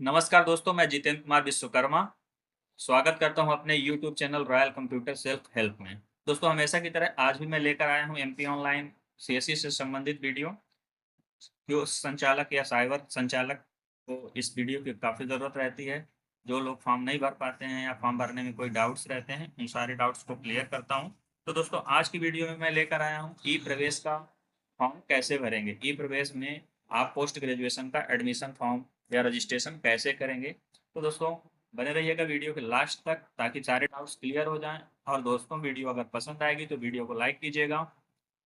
नमस्कार दोस्तों, मैं जितेंद्र कुमार विश्वकर्मा स्वागत करता हूं अपने YouTube channel royal computer self help में। दोस्तों, हमेशा की तरह आज भी मैं लेकर आया हूं एमपी ऑनलाइन सीएससी से संबंधित वीडियो। जो संचालक या साइबर संचालक को इस वीडियो की काफ़ी ज़रूरत रहती है। जो लोग फॉर्म नहीं भर पाते हैं या फॉर्म भरने में कोई डाउट्स रहते हैं, उन सारे डाउट्स को क्लियर करता हूँ। तो दोस्तों, आज की वीडियो में मैं लेकर आया हूँ ई प्रवेश का फॉर्म कैसे भरेंगे। ई प्रवेश में आप पोस्ट ग्रेजुएशन का एडमिशन फॉर्म या रजिस्ट्रेशन कैसे करेंगे। तो दोस्तों, बने रहिएगा वीडियो के लास्ट तक ताकि सारे डाउट्स क्लियर हो जाएं। और दोस्तों, वीडियो अगर पसंद आएगी तो वीडियो को लाइक कीजिएगा,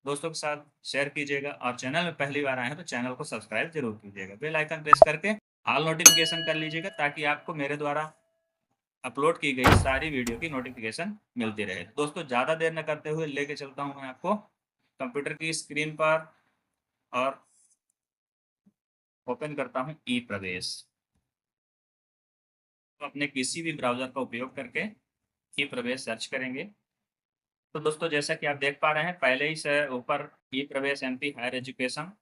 दोस्तों के साथ शेयर कीजिएगा और चैनल में पहली बार आए हैं तो चैनल को सब्सक्राइब जरूर कीजिएगा। बेल आइकन प्रेस करके ऑल नोटिफिकेशन कर लीजिएगा ताकि आपको मेरे द्वारा अपलोड की गई सारी वीडियो की नोटिफिकेशन मिलती रहे। दोस्तों, ज़्यादा देर न करते हुए लेके चलता हूँ मैं आपको कंप्यूटर की स्क्रीन पर और ओपन करता हूँ ई प्रवेश। तो अपने किसी भी ब्राउज़र का उपयोग करके ई प्रवेश सर्च करेंगे। तो दोस्तों, जैसा कि आप देख पा रहे हैं, पहले ही से ऊपर ई प्रवेश एमपी हायर एजुकेशन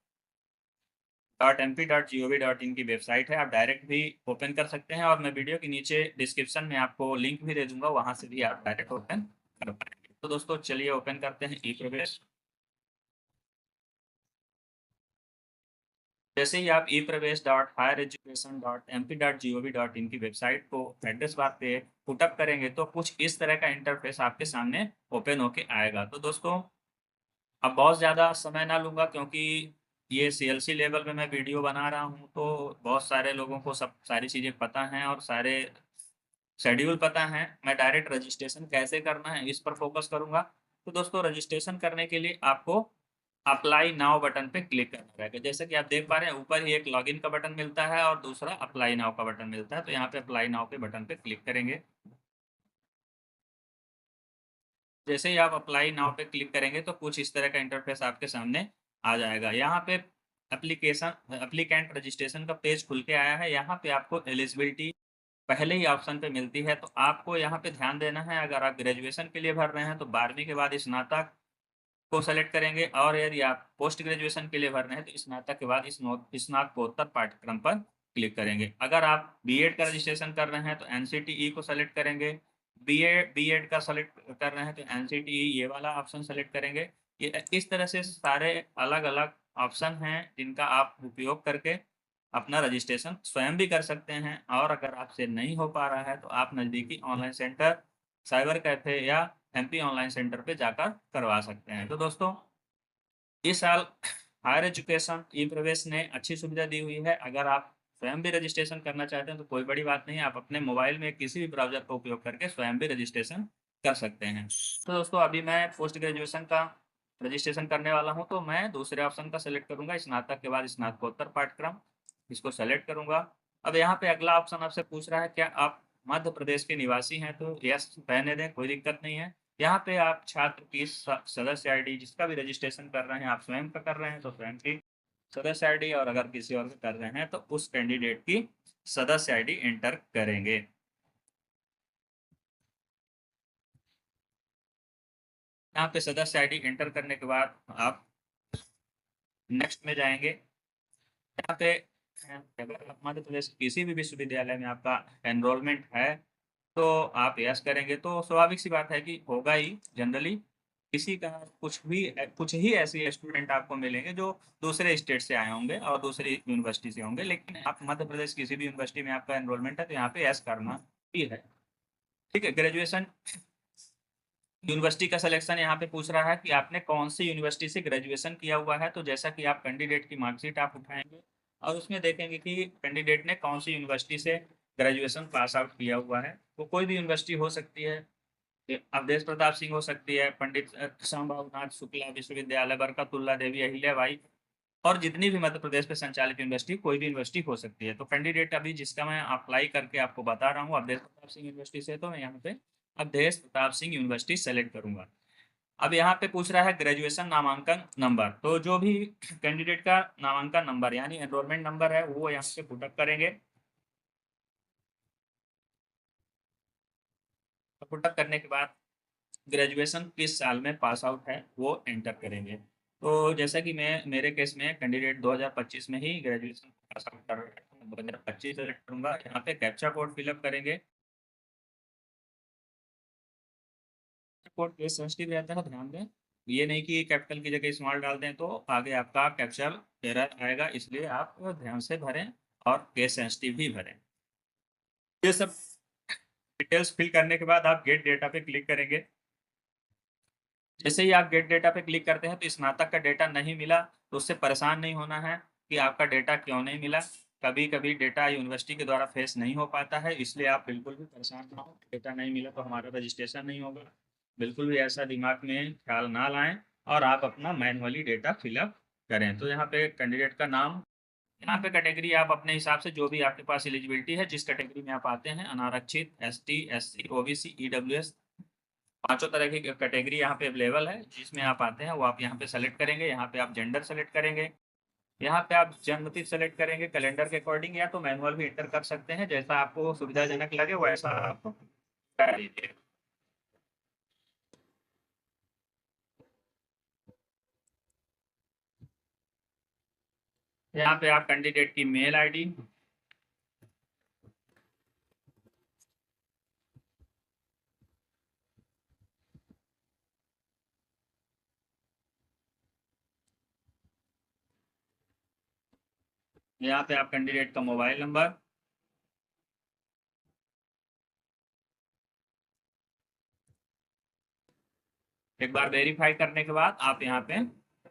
.mp.gov.in की वेबसाइट है। आप डायरेक्ट भी ओपन कर सकते हैं और मैं वीडियो के नीचे डिस्क्रिप्शन में आपको लिंक भी दे दूंगा, वहां से भी आप डायरेक्ट ओपन कर पाएंगे। तो दोस्तों, चलिए ओपन करते हैं ई प्रवेश। जैसे ही आप ई प्रवेश .highereducation.mp.gov.in की वेबसाइट को एड्रेस बार पे पुटअप करेंगे तो कुछ इस तरह का इंटरफेस आपके सामने ओपन होके आएगा। तो दोस्तों, अब बहुत ज़्यादा समय ना लूँगा क्योंकि ये सीएलसी लेवल में मैं वीडियो बना रहा हूँ, तो बहुत सारे लोगों को सब सारी चीज़ें पता हैं और सारे शेड्यूल पता है। मैं डायरेक्ट रजिस्ट्रेशन कैसे करना है इस पर फोकस करूँगा। तो दोस्तों, रजिस्ट्रेशन करने के लिए आपको अप्लाई नाउ बटन पे क्लिक करना रहेगा। जैसे कि आप देख पा रहे हैं, ऊपर ही एक लॉगिन का बटन मिलता है और दूसरा अप्लाई नाउ का बटन मिलता है। तो यहाँ पे अप्लाई नाउ के बटन पे क्लिक करेंगे। जैसे ही आप अप्लाई नाउ पे क्लिक करेंगे तो कुछ इस तरह का इंटरफेस आपके सामने आ जाएगा। यहाँ पे एप्लीकेशन एप्लीकेंट रजिस्ट्रेशन का पेज खुल के आया है। यहाँ पे आपको एलिजिबिलिटी पहले ही ऑप्शन पे मिलती है, तो आपको यहाँ पे ध्यान देना है। अगर आप ग्रेजुएशन के लिए भर रहे हैं तो 12वीं के बाद स्नातक को सेलेक्ट करेंगे, और यदि आप पोस्ट ग्रेजुएशन के लिए भर रहे हैं तो स्नातक के बाद स्नातकोत्तर पाठ्यक्रम पर क्लिक करेंगे। अगर आप बीएड का रजिस्ट्रेशन कर रहे हैं तो एनसीटीई को सेलेक्ट करेंगे। बीएड बीएड का सेलेक्ट कर रहे हैं तो एनसीटीई ये वाला ऑप्शन सेलेक्ट करेंगे। ये इस तरह से सारे अलग अलग ऑप्शन हैं जिनका आप उपयोग करके अपना रजिस्ट्रेशन स्वयं भी कर सकते हैं। और अगर आपसे नहीं हो पा रहा है तो आप नज़दीकी ऑनलाइन सेंटर, साइबर कैफे या एमपी ऑनलाइन सेंटर पे जाकर करवा सकते हैं। तो दोस्तों, इस साल हायर एजुकेशन ई प्रवेश ने अच्छी सुविधा दी हुई है। अगर आप स्वयं भी रजिस्ट्रेशन करना चाहते हैं तो कोई बड़ी बात नहीं है, आप अपने मोबाइल में किसी भी ब्राउज़र का उपयोग करके स्वयं भी रजिस्ट्रेशन कर सकते हैं। तो दोस्तों, अभी मैं पोस्ट ग्रेजुएशन का रजिस्ट्रेशन करने वाला हूँ, तो मैं दूसरे ऑप्शन का सेलेक्ट करूँगा, स्नातक के बाद स्नातकोत्तर पाठ्यक्रम, इसको सेलेक्ट करूँगा। अब यहाँ पे अगला ऑप्शन आपसे पूछ रहा है क्या आप मध्य प्रदेश के निवासी हैं, तो यस रहने दें, कोई दिक्कत नहीं है। यहाँ पे आप छात्र की सदस्य आईडी, जिसका भी रजिस्ट्रेशन कर रहे हैं, आप स्वयं का कर रहे हैं तो स्वयं की सदस्य आईडी, और अगर किसी और का कर रहे हैं तो उस कैंडिडेट की सदस्य आईडी एंटर करेंगे। यहाँ पे सदस्य आईडी एंटर करने के बाद आप नेक्स्ट में जाएंगे। यहाँ पे अगर आप मध्य प्रदेश के किसी भी विश्वविद्यालय में आपका एनरोलमेंट है तो आप यस करेंगे। तो स्वाभाविक सी बात है कि होगा ही जनरली। किसी का कुछ ही ऐसे स्टूडेंट आपको मिलेंगे जो दूसरे स्टेट से आए होंगे और दूसरी यूनिवर्सिटी से होंगे, लेकिन आप मध्य प्रदेश किसी भी यूनिवर्सिटी में आपका एनरोलमेंट है तो यहाँ पे यस करना ही है। ठीक है। ग्रेजुएशन यूनिवर्सिटी का सिलेक्शन यहाँ पे पूछ रहा है कि आपने कौन सी यूनिवर्सिटी से ग्रेजुएशन किया हुआ है। तो जैसा कि आप कैंडिडेट की मार्कशीट आप उठाएंगे और उसमें देखेंगे कि कैंडिडेट ने कौन सी यूनिवर्सिटी से ग्रेजुएशन पास आउट किया हुआ है। वो कोई भी यूनिवर्सिटी हो सकती है, अवधेश प्रताप सिंह हो सकती है, पंडित श्यामबाबू नाथ शुक्ला विश्वविद्यालय, बरकतुल्ला देवी अहिल्याबाई, और जितनी भी मध्य प्रदेश में संचालित यूनिवर्सिटी, कोई भी यूनिवर्सिटी हो सकती है। तो कैंडिडेट अभी जिसका मैं अप्लाई करके आपको बता रहा हूँ अवधेश प्रताप सिंह यूनिवर्सिटी से, तो मैं यहाँ पे अवधेश प्रताप सिंह यूनिवर्सिटी सेलेक्ट करूंगा। अब यहाँ पे पूछ रहा है ग्रेजुएशन नामांकन नंबर, तो जो भी कैंडिडेट का नामांकन नंबर यानी एनरोलमेंट नंबर है वो यहाँ पे पुटअप करेंगे। पुटअप करने के बाद ग्रेजुएशन किस साल में पास आउट है वो एंटर करेंगे। तो जैसा कि मैं मेरे केस में कैंडिडेट 2025 में ही ग्रेजुएशन पास आउट कर रहा है, 2025 सेलेक्ट करूंगा, यहाँ पे कैप्चा कोड फिलअप करेंगे। कोड केस सेंसिटिव रहता है, ध्यान दें। ये नहीं कि कैपिटल की जगह स्मॉल डाल दें तो आगे आपका कैप्चर एरर आएगा, इसलिए आप ध्यान से भरें और केस सेंसिटिव ही भरें। ये सब डिटेल्स फिल करने के बाद आप गेट डेटा पे क्लिक करेंगे। जैसे ही आप गेट डेटा पे क्लिक करते हैं तो स्नातक का डेटा नहीं मिला तो उससे परेशान नहीं होना है कि आपका डेटा क्यों नहीं मिला। कभी कभी डेटा यूनिवर्सिटी के द्वारा फेस नहीं हो पाता है, इसलिए आप बिल्कुल भी परेशान ना हो। डेटा नहीं मिला तो हमारा रजिस्ट्रेशन नहीं होगा, बिल्कुल भी ऐसा दिमाग में ख्याल ना लाएं और आप अपना मैनुअली डेटा फिलअप करें। तो यहाँ पे कैंडिडेट का नाम, यहाँ पे कैटेगरी आप अपने हिसाब से जो भी आपके पास एलिजिबिलिटी है, जिस कैटेगरी में आप आते हैं, अनारक्षित, एसटी, एससी, ओबीसी, ईडब्ल्यूएस, पांचों तरह की कैटेगरी यहाँ पे अवेलेबल है। जिसमें आप आते हैं वो आप यहाँ पे सेलेक्ट करेंगे। यहाँ पे आप जेंडर सेलेक्ट करेंगे, यहाँ पे आप जन्मतिथि सेलेक्ट करेंगे कैलेंडर के अकॉर्डिंग, या तो मैनुअल भी एंटर कर सकते हैं, जैसा आपको सुविधाजनक लगे वैसा आप कर लीजिए। यहाँ पे आप कैंडिडेट की मेल आईडी, यहाँ पे आप कैंडिडेट का मोबाइल नंबर, एक बार वेरीफाई करने के बाद आप यहाँ पे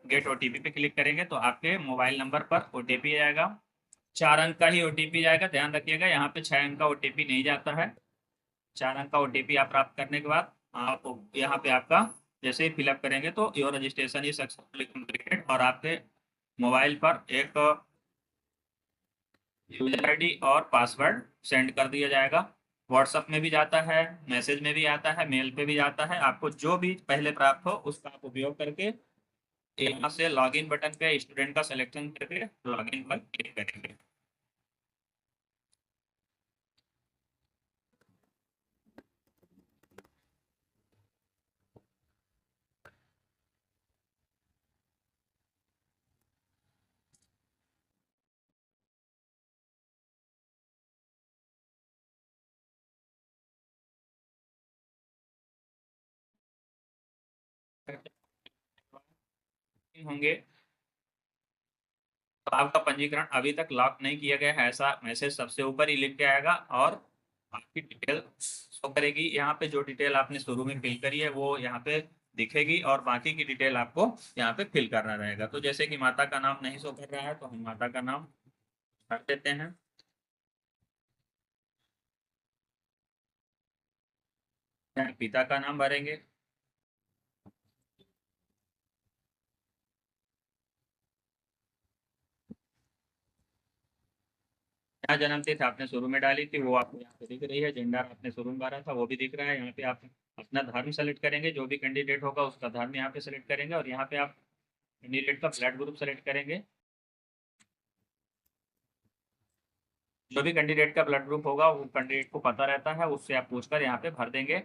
गेट ओटीपी पे क्लिक करेंगे तो आपके मोबाइल नंबर पर ओटीपी आएगा। 4 अंक का ही ओटीपी जाएगा, ध्यान रखिएगा। यहाँ पे 6 अंक का ओटीपी नहीं जाता है। 4 अंक का ओटीपी आप प्राप्त करने के बाद आप यहाँ पे आपका जैसे ही फिलअप करेंगे तो your registration is successfully completed, और आपके मोबाइल पर एक यूजर आईडी और पासवर्ड सेंड कर दिया जाएगा। व्हाट्सएप में भी जाता है, मैसेज में भी आता है, मेल पे भी जाता है। आपको जो भी पहले प्राप्त हो उसका आप उपयोग करके यहाँ से लॉगिन बटन पे स्टूडेंट का सिलेक्शन करके लॉगिन पर क्लिक करेंगे। होंगे तो आपका पंजीकरण अभी तक लॉक नहीं किया गया है, ऐसा मैसेज सबसे ऊपर ही लिख के आएगा और आपकी डिटेल शो करेगी। यहाँ पे जो डिटेल आपने शुरू में फिल करी है वो यहाँ पे दिखेगी और बाकी की डिटेल आपको यहाँ पे फिल करना रहेगा। तो जैसे कि माता का नाम नहीं शो कर रहा है तो हम माता का नाम भर देते हैं। यहाँ पिता का नाम भरेंगे। यहाँ जन्म तिथि आपने शुरू में डाली थी वो आपको यहाँ पे दिख रही है। जेंडर आपने शुरू में भरा था वो भी दिख रहा है। यहाँ पे आप अपना धर्म सेलेक्ट करेंगे, जो भी कैंडिडेट होगा उसका धर्म यहाँ पे सेलेक्ट करेंगे, और यहाँ पे आप कैंडिडेट का ब्लड ग्रुप सेलेक्ट करेंगे। जो भी कैंडिडेट का ब्लड ग्रुप होगा वो कैंडिडेट को पता रहता है, उससे आप पूछकर यहाँ पे भर देंगे।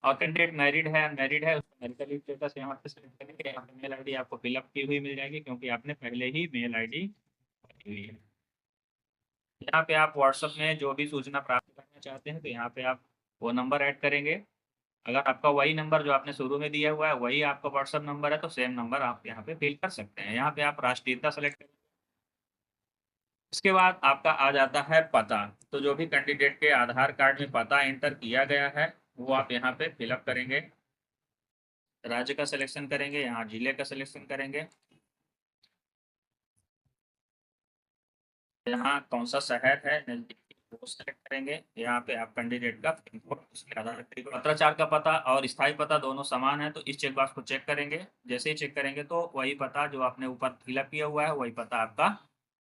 और कैंडिडेट मैरिड है अनमैरिड है उसका मैरिटल स्टेटस यहाँ पे सेलेक्ट करेंगे। यहाँ पे मेल आईडी आपको फिलअप की हुई मिल जाएगी क्योंकि आपने पहले ही मेल आईडी भरी हुई है। यहाँ पे आप व्हाट्सएप में जो भी सूचना प्राप्त करना चाहते हैं तो यहाँ पे आप वो नंबर ऐड करेंगे। अगर आपका वही नंबर जो आपने शुरू में दिया हुआ है वही आपका व्हाट्सएप नंबर है तो सेम नंबर आप यहाँ पे फिल कर सकते हैं। यहाँ पे आप राष्ट्रीयता सेलेक्ट करेंगे। इसके बाद आपका आ जाता है पता। तो जो भी कैंडिडेट के आधार कार्ड में पता एंटर किया गया है वो आप यहाँ पे फिलअप करेंगे। राज्य का सिलेक्शन करेंगे, यहाँ जिले का सिलेक्शन करेंगे, यहाँ कौन सा शहर है नजदीकी वो सेलेक्ट करेंगे। यहाँ पे आप कैंडिडेट का पिन कोड, उसके आधार पत्राचार का पता और स्थायी पता दोनों समान है तो इस चेक बॉक्स को चेक करेंगे। जैसे ही चेक करेंगे तो वही पता जो आपने ऊपर फिलअप किया हुआ है वही पता आपका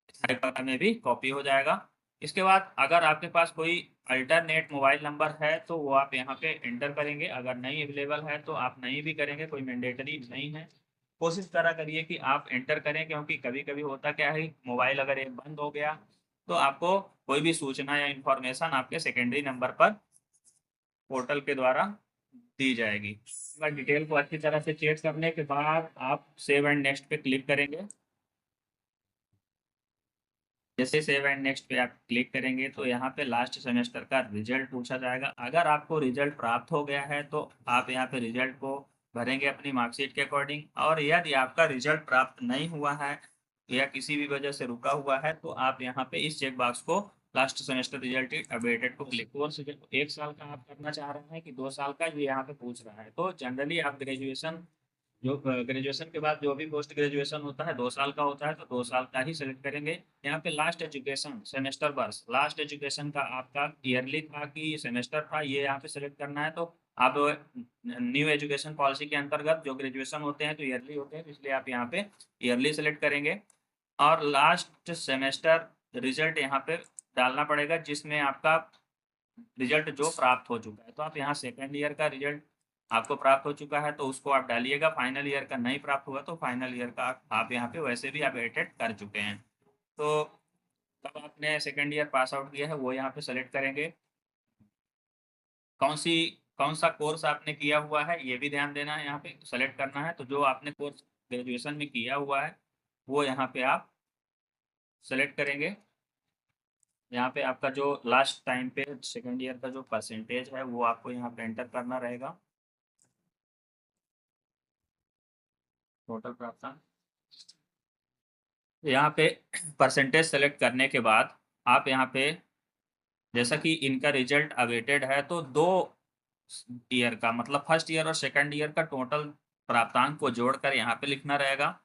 स्थायी पता में भी कॉपी हो जाएगा। इसके बाद अगर आपके पास कोई अल्टरनेट मोबाइल नंबर है तो वो आप यहाँ पे एंटर करेंगे। अगर नहीं अवेलेबल है तो आप नहीं भी करेंगे, कोई मैंडेटरी नहीं है। कोशिश करा करिए कि आप एंटर करें, क्योंकि कभी कभी होता क्या है मोबाइल अगर एक बंद हो गया तो आपको कोई भी सूचना या इंफॉर्मेशन आपके सेकेंडरी नंबर पर पोर्टल के द्वारा दी जाएगी। डिटेल को अच्छी तरह से चेक करने के बाद आप सेव एंड नेक्स्ट पे क्लिक करेंगे। जैसे सेव एंड नेक्स्ट पे आप क्लिक करेंगे तो यहाँ पे लास्ट सेमेस्टर का रिजल्ट पूछा जाएगा। अगर आपको रिजल्ट प्राप्त हो गया है तो आप यहाँ पे रिजल्ट को भरेंगे अपनी मार्कशीट के अकॉर्डिंग, और यदि आपका रिजल्ट प्राप्त नहीं हुआ है या किसी भी वजह से रुका हुआ है तो आप यहाँ पे इस चेक बॉक्स को लास्ट सेमेस्टर रिजल्ट अवेटेड को क्लिक, कोर्स 1 साल का आप करना चाह रहे हैं कि 2 साल का, ये यहाँ पे पूछ रहा है। तो जनरली आप ग्रेजुएशन, जो ग्रेजुएशन के बाद जो भी पोस्ट ग्रेजुएशन होता है 2 साल का होता है, तो 2 साल का ही सेलेक्ट करेंगे। यहाँ पे लास्ट एजुकेशन सेमेस्टर वर्ष, लास्ट एजुकेशन का आपका ईयरली था कि सेमेस्टर था, ये यहाँ पे सेलेक्ट करना है। तो आप न्यू एजुकेशन पॉलिसी के अंतर्गत जो ग्रेजुएशन होते हैं तो ईयरली होते हैं, इसलिए आप यहाँ पे ईयरली सेलेक्ट करेंगे। और लास्ट सेमेस्टर रिजल्ट यहाँ पे डालना पड़ेगा जिसमें आपका रिजल्ट जो प्राप्त हो चुका है। तो आप यहाँ सेकेंड ईयर का रिजल्ट आपको प्राप्त हो चुका है तो उसको आप डालिएगा, फाइनल ईयर का नहीं प्राप्त हुआ तो फाइनल ईयर का आप यहाँ पे वैसे भी आप एटेड कर चुके हैं। तो तब आपने सेकेंड ईयर पास आउट किया है वो यहाँ पे सेलेक्ट करेंगे। कौन सी कौन सा कोर्स आपने किया हुआ है ये भी ध्यान देना है, यहाँ पे सेलेक्ट करना है। तो जो आपने कोर्स ग्रेजुएशन में किया हुआ है वो यहाँ पे आप सेलेक्ट करेंगे। यहाँ पे आपका जो लास्ट टाइम पे सेकेंड ईयर का जो परसेंटेज है वो आपको यहाँ पे एंटर करना रहेगा, टोटल प्राप्त। यहाँ पे परसेंटेज सेलेक्ट करने के बाद आप यहाँ पे, जैसा कि इनका रिजल्ट अवेटेड है तो 2 ईयर का मतलब फर्स्ट ईयर और सेकंड ईयर का टोटल प्राप्तांक को जोड़कर यहाँ पे लिखना रहेगा।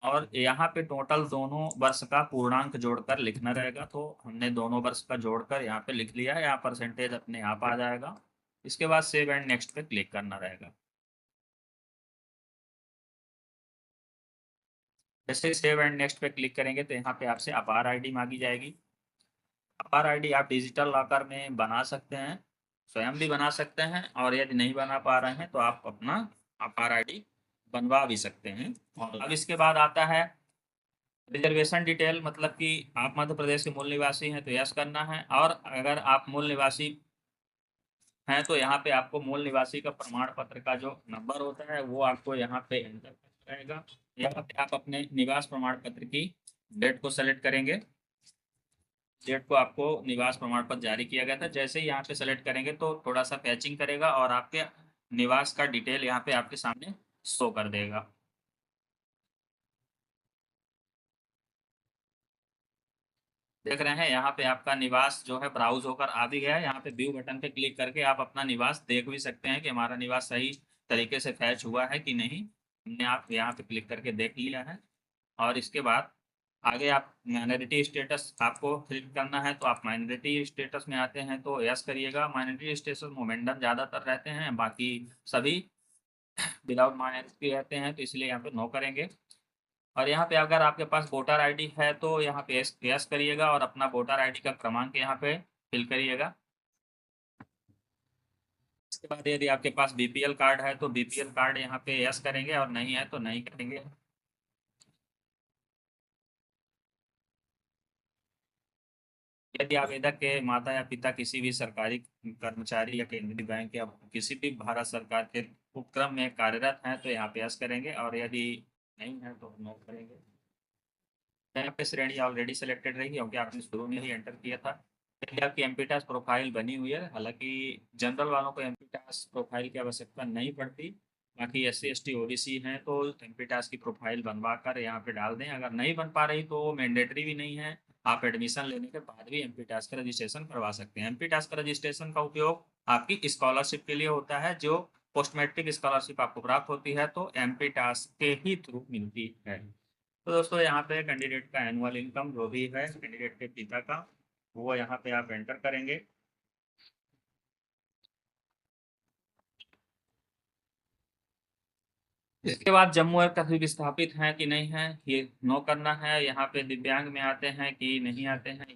और यहाँ पे टोटल दोनों वर्ष का पूर्णांक जोड़कर लिखना रहेगा। तो हमने दोनों वर्ष का जोड़कर यहाँ पे लिख लिया है, यहाँ परसेंटेज अपने आप आ जाएगा। इसके बाद सेव एंड नेक्स्ट पे क्लिक करना रहेगा। जैसे सेव एंड नेक्स्ट पे क्लिक करेंगे तो यहाँ पे आपसे अपार आईडी मांगी जाएगी। अपार आईडी आप डिजिटल लॉकर में बना सकते हैं, स्वयं भी बना सकते हैं, और यदि नहीं बना पा रहे हैं तो आप अपना अपार आईडी बनवा भी सकते हैं। और अब इसके बाद आता है रिजर्वेशन डिटेल, मतलब कि आप मध्य प्रदेश के मूल निवासी हैं तो यस करना है, और अगर आप मूल निवासी हैं तो यहाँ पे आपको मूल निवासी का प्रमाण पत्र का जो नंबर होता है वो आपको यहाँ पे एंटर करना रहेगा। यहाँ पे आप अपने निवास प्रमाण पत्र की डेट को सेलेक्ट करेंगे। डेट को आपको निवास प्रमाण पत्र जारी किया गया था, जैसे ही यहाँ पे सेलेक्ट करेंगे तो थोड़ा सा पैचिंग करेगा और आपके निवास का डिटेल यहाँ पे आपके सामने शो कर देगा। देख रहे हैं यहाँ पे आपका निवास जो है ब्राउज होकर आ भी गया है। यहाँ पे व्यू बटन पे क्लिक करके आप अपना निवास देख भी सकते हैं कि हमारा निवास सही तरीके से फैच हुआ है कि नहीं। हमने आप यहाँ पे क्लिक करके देख लिया है। और इसके बाद आगे आप माइनॉरिटी स्टेटस आपको फिल करना है, तो आप माइनॉरिटी स्टेटस में आते हैं तो यस करिएगा। माइनॉरिटी स्टेटस मोमेंडम ज़्यादातर रहते हैं, बाकी सभी विदाउट माइनॉरिटी रहते हैं, तो इसलिए यहाँ पे नो करेंगे। और यहाँ पे अगर आपके पास वोटर आईडी है तो यहाँ पे यस यस करिएगा और अपना वोटर आईडी का क्रमांक यहाँ पे फिल करिएगा। इसके बाद यदि आपके पास बीपीएल कार्ड है तो बीपीएल कार्ड यहाँ पे यस करेंगे, और नहीं है तो नहीं करेंगे। यदि आप इधर के माता या पिता किसी भी सरकारी कर्मचारी या केंद्रीय बैंक या किसी भी भारत सरकार के उपक्रम में कार्यरत हैं तो यहाँ पे यस करेंगे, और यदि नहीं है तो नो करेंगे। यहाँ पे श्रेणी ऑलरेडी सिलेक्टेड रहेगी क्योंकि आपने शुरू में ही एंटर किया था। यदि आपकी एमपीटास प्रोफाइल बनी हुई है, हालांकि जनरल वालों को एमपीटास प्रोफाइल की आवश्यकता नहीं पड़ती, बाकी S C S T OBC हैं तो एमपीटास की प्रोफाइल बनवा कर यहाँ पे डाल दें। अगर नहीं बन पा रही तो मैंडेटरी भी नहीं है, आप एडमिशन लेने के बाद भी एमपीटास का रजिस्ट्रेशन करवा सकते हैं। एमपीटास का रजिस्ट्रेशन का उपयोग आपकी स्कॉलरशिप के लिए होता है, जो पोस्ट मैट्रिक स्कॉलरशिप आपको प्राप्त होती है तो एमपीटास के ही थ्रू मिलती है। तो दोस्तों यहाँ पे कैंडिडेट का एनुअल इनकम जो भी है कैंडिडेट के पिता का, वो यहाँ पे आप एंटर करेंगे। इसके बाद जम्मू एंड कश्मीर विस्थापित हैं कि नहीं है ये नो करना है। यहाँ पे दिव्यांग में आते हैं कि नहीं आते हैं,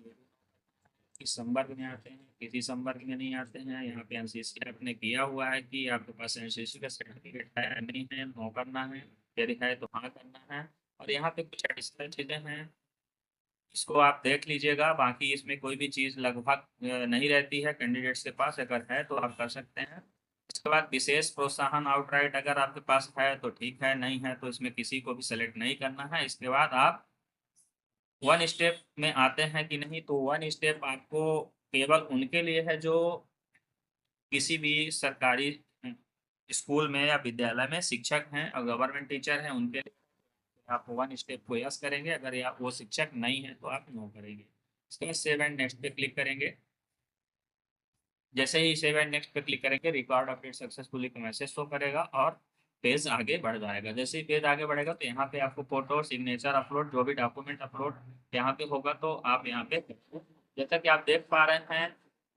किस संवर्ग में आते हैं किसी संवर्ग में नहीं आते हैं। यहाँ पे एनसीसी आपने किया हुआ है कि आपके पास एनसीसी का सर्टिफिकेट है या नहीं है, नो करना है। यदि है तो हाँ करना है। और यहाँ पे कुछ एडिशनल चीज़ें हैं, इसको आप देख लीजिएगा। बाकी इसमें कोई भी चीज़ लगभग नहीं रहती है कैंडिडेट्स के पास, अगर है तो आप कर सकते हैं। उसके बाद विशेष प्रोत्साहन आउटराइट अगर आपके पास है तो ठीक है, नहीं है तो इसमें किसी को भी सेलेक्ट नहीं करना है। इसके बाद आप वन स्टेप में आते हैं कि नहीं, तो वन स्टेप आपको केवल उनके लिए है जो किसी भी सरकारी स्कूल में या विद्यालय में शिक्षक हैं और गवर्नमेंट टीचर हैं, उनके लिए आप वन स्टेप को यस करेंगे। अगर या वो शिक्षक नहीं है तो आप नो करेंगे। इसके बाद सेव एंड नेक्स्ट पे क्लिक करेंगे। जैसे ही सेव एंड नेक्स्ट पे क्लिक करेंगे रिकॉर्ड अपडेट सक्सेसफुली का मैसेज शो करेगा और पेज आगे बढ़ जाएगा। जैसे ही पेज आगे बढ़ेगा तो यहाँ पे आपको फोटो, सिग्नेचर अपलोड, जो भी डॉक्यूमेंट अपलोड यहाँ पे होगा तो आप यहाँ पे, जैसा कि आप देख पा रहे हैं,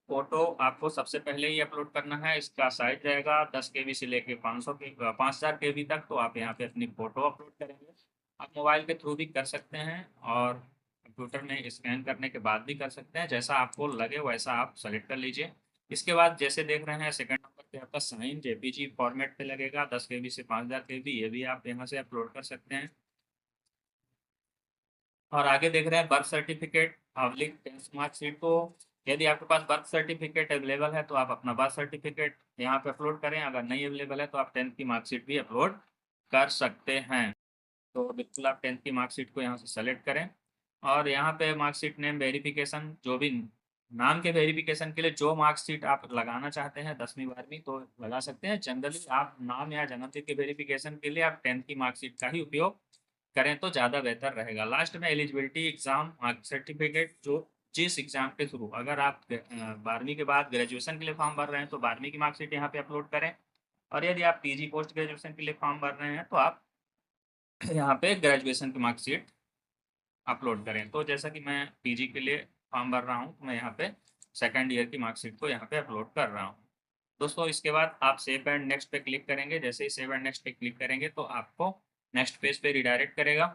फोटो आपको सबसे पहले ही अपलोड करना है। इसका साइज रहेगा 10 KB से लेके 500 के 5000 KB तक। तो आप यहाँ पे अपनी फोटो अपलोड करेंगे। आप मोबाइल के थ्रू भी कर सकते हैं और कंप्यूटर में स्कैन करने के बाद भी कर सकते हैं, जैसा आपको लगे वैसा आप सेलेक्ट कर लीजिए। इसके बाद जैसे देख रहे हैं सेकंड नंबर पे आपका साइन JPG फॉर्मेट पे लगेगा 10 KB से 5000 KB, ये भी आप यहाँ से अपलोड कर सकते हैं। और आगे देख रहे हैं birth certificate, public 10th marksheet. तो यदि आपके पास बर्थ सर्टिफिकेट अवेलेबल है तो आप अपना बर्थ सर्टिफिकेट यहाँ पे अपलोड करें। अगर नहीं अवेलेबल है तो आप 10th की मार्कशीट भी अपलोड कर सकते हैं। तो बिल्कुल आप 10th की मार्कशीट को यहाँ से सेलेक्ट करें और यहाँ पे मार्कशीट नेम वेरिफिकेशन, जो भी नाम के वेरिफिकेशन के लिए जो मार्कशीट आप लगाना चाहते हैं 10वीं 12वीं तो लगा सकते हैं। जनरली आप नाम या जन्मतिथि के वेरिफिकेशन के लिए आप 10th की मार्कशीट का ही उपयोग करें तो ज़्यादा बेहतर रहेगा। लास्ट में एलिजिबिलिटी एग्जाम मार्क सर्टिफिकेट, जो जिस एग्जाम के थ्रू अगर आप 12वीं के बाद ग्रेजुएशन के लिए फॉर्म भर रहे हैं तो 12वीं की मार्कशीट यहाँ पे अपलोड करें। और यदि आप PG पोस्ट ग्रेजुएशन के लिए फॉर्म भर रहे हैं तो आप यहाँ पे ग्रेजुएशन की मार्कशीट अपलोड करें। तो जैसा कि मैं PG के लिए फॉर्म भर रहा हूँ तो मैं यहाँ पे सेकंड ईयर की मार्कशीट को यहाँ पे अपलोड कर रहा हूँ। दोस्तों इसके बाद आप सेव एंड नेक्स्ट पे क्लिक करेंगे। जैसे ही सेव एंड नेक्स्ट पे क्लिक करेंगे तो आपको नेक्स्ट पेज पे रिडायरेक्ट करेगा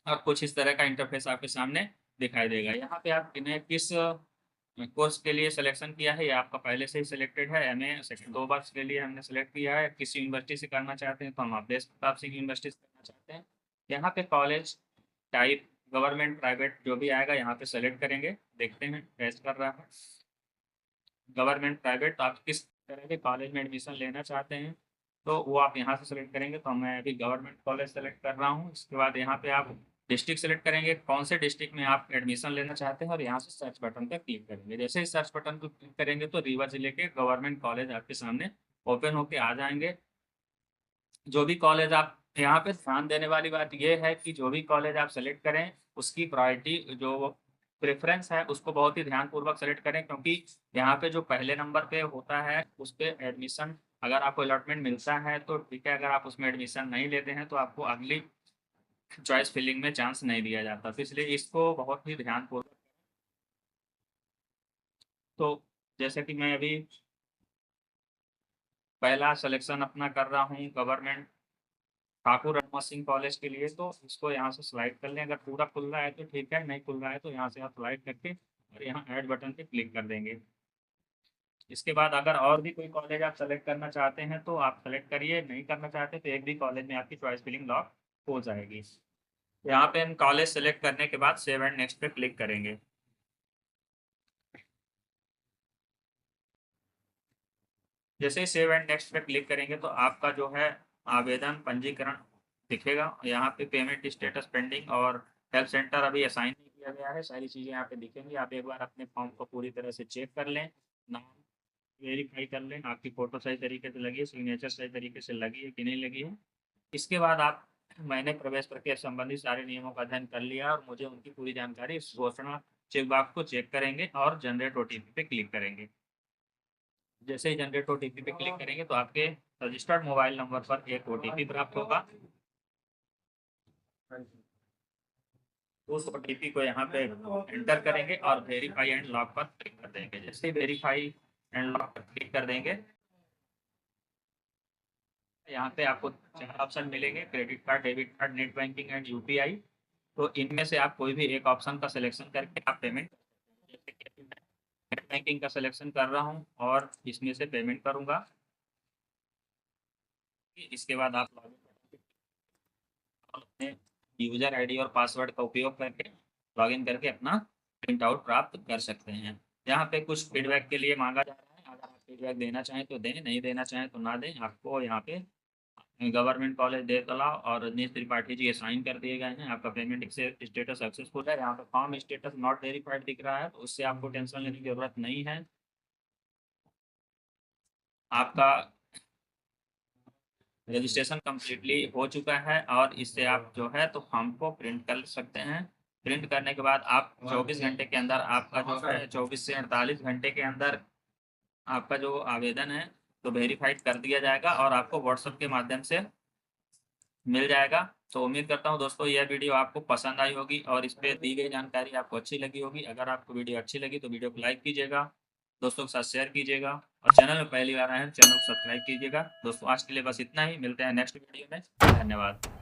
और कुछ इस तरह का इंटरफेस आपके सामने दिखाई देगा। यहाँ पे आप इन्हें किस कोर्स के लिए सिलेक्शन किया है, ये आपका पहले से ही सिलेक्टेड है। MA सेकंड 2 वर्ष के लिए हमने सेलेक्ट किया है। किस यूनिवर्सिटी से करना चाहते हैं तो हम देश प्रताप सिंह यूनिवर्सिटी से करना चाहते हैं। यहाँ पे कॉलेज टाइप गवर्नमेंट प्राइवेट जो भी आएगा यहाँ पे सेलेक्ट करेंगे। देखते हैं टेस्ट कर रहा है गवर्नमेंट प्राइवेट, तो आप किस तरह के कॉलेज में एडमिशन लेना चाहते हैं तो वो आप यहाँ से सेलेक्ट करेंगे। तो मैं अभी गवर्नमेंट कॉलेज सेलेक्ट कर रहा हूँ। इसके बाद यहाँ पे आप डिस्ट्रिक्ट सेलेक्ट करेंगे, कौन से डिस्ट्रिक्ट में आप एडमिशन लेना चाहते हैं और यहाँ से सर्च बटन पर क्लिक करेंगे। जैसे ही सर्च बटन पर क्लिक करेंगे तो रीवा जिले के गवर्नमेंट कॉलेज आपके सामने ओपन होके आ जाएंगे। जो भी कॉलेज आप, यहाँ पे ध्यान देने वाली बात यह है कि जो भी कॉलेज आप सेलेक्ट करें उसकी प्रायोरिटी जो प्रेफरेंस है उसको बहुत ही ध्यानपूर्वक सेलेक्ट करें, क्योंकि यहाँ पे जो पहले नंबर पे होता है उस पर एडमिशन अगर आपको अलॉटमेंट मिलता है तो ठीक है, अगर आप उसमें एडमिशन नहीं लेते हैं तो आपको अगली चॉइस फिलिंग में चांस नहीं दिया जाता। तो इसलिए इसको बहुत ही ध्यानपूर्वक, तो जैसे कि मैं अभी पहला सिलेक्शन अपना कर रहा हूँ गवर्नमेंट ठाकुर रणमा सिंह कॉलेज के लिए, तो इसको यहाँ से स्लाइड कर लें। अगर पूरा खुल रहा है तो ठीक है, नहीं खुल रहा है तो यहाँ से आप स्लाइड करके और यहाँ ऐड बटन पे क्लिक कर देंगे। इसके बाद अगर और भी कोई कॉलेज आप सेलेक्ट करना चाहते हैं तो आप सेलेक्ट करिए, नहीं करना चाहते तो एक भी कॉलेज में आपकी चॉइस फिलिंग लॉक हो जाएगी। यहाँ पे हम कॉलेज सेलेक्ट करने के बाद सेव एंड नेक्स्ट पे क्लिक करेंगे। जैसे ही सेव एंड नेक्स्ट पे क्लिक करेंगे तो आपका जो है आवेदन पंजीकरण दिखेगा। यहाँ पे पेमेंट स्टेटस पेंडिंग और हेल्प सेंटर अभी असाइन नहीं किया गया है, सारी चीज़ें यहाँ पे दिखेंगी। आप एक बार अपने फॉर्म को पूरी तरह से चेक कर लें, नाम वेरीफाई कर लें, आपकी फ़ोटो सही तरीके से लगी है, सिग्नेचर सही तरीके से लगी है कि नहीं लगी है। इसके बाद आप, मैंने प्रवेश प्रक्रिया संबंधी सारे नियमों का अध्ययन कर लिया और मुझे उनकी पूरी जानकारी इस घोषणा चेक बॉक्स को चेक करेंगे और जनरेट OTP पे क्लिक करेंगे। जैसे ही जनरेट OTP पे क्लिक करेंगे तो आपके रजिस्टर्ड मोबाइल नंबर पर एक OTP प्राप्त होगा। उस OTP को यहाँ पे एंटर करेंगे और वेरीफाई एंड लॉक पर क्लिक कर देंगे। जैसे ही वेरीफाई एंड लॉक पर क्लिक कर देंगे यहाँ पे आपको 4 ऑप्शन मिलेंगे, credit card, debit card, net banking and UPI। तो इनमें से आप कोई भी एक ऑप्शन का सिलेक्शन करके आप पेमेंट, जैसे कि मैं नेट बैंकिंग का सिलेक्शन कर रहा हूँ और इसमें से पेमेंट करूँगा। इसके बाद आप अपने यूजर ID और पासवर्ड का उपयोग करके लॉगिन करके अपना प्रिंट आउट प्राप्त कर सकते हैं। यहाँ पे कुछ फीडबैक के लिए मांगा जा रहा है। अगर फीडबैक देना चाहें तो दें, नहीं देना चाहें तो ना दें। आपको यहाँ पे गवर्नमेंट कॉलेज देवतला और रजनीश त्रिपाठी जी साइन कर दिए गए हैं। आपका पेमेंट स्टेटस सक्सेसफुल है। यहाँ पे फॉर्म स्टेटस नॉट वेरीफाइड दिख रहा है, तो उससे आपको टेंशन लेने की जरूरत नहीं है। आपका रजिस्ट्रेशन कम्प्लीटली हो चुका है और इससे आप जो है तो फॉर्म को प्रिंट कर सकते हैं। प्रिंट करने के बाद आप 24 घंटे के अंदर आपका जो है 24 से 48 घंटे के अंदर आपका जो आवेदन है तो वेरीफाइड कर दिया जाएगा और आपको व्हाट्सएप के माध्यम से मिल जाएगा। तो उम्मीद करता हूँ दोस्तों यह वीडियो आपको पसंद आई होगी और इस पे दी गई जानकारी आपको अच्छी लगी होगी। अगर आपको वीडियो अच्छी लगी तो वीडियो को लाइक कीजिएगा, दोस्तों के साथ शेयर कीजिएगा और चैनल में पहली बार आए हैं चैनल को सब्सक्राइब कीजिएगा। दोस्तों आज के लिए बस इतना ही, मिलते हैं नेक्स्ट वीडियो में। धन्यवाद।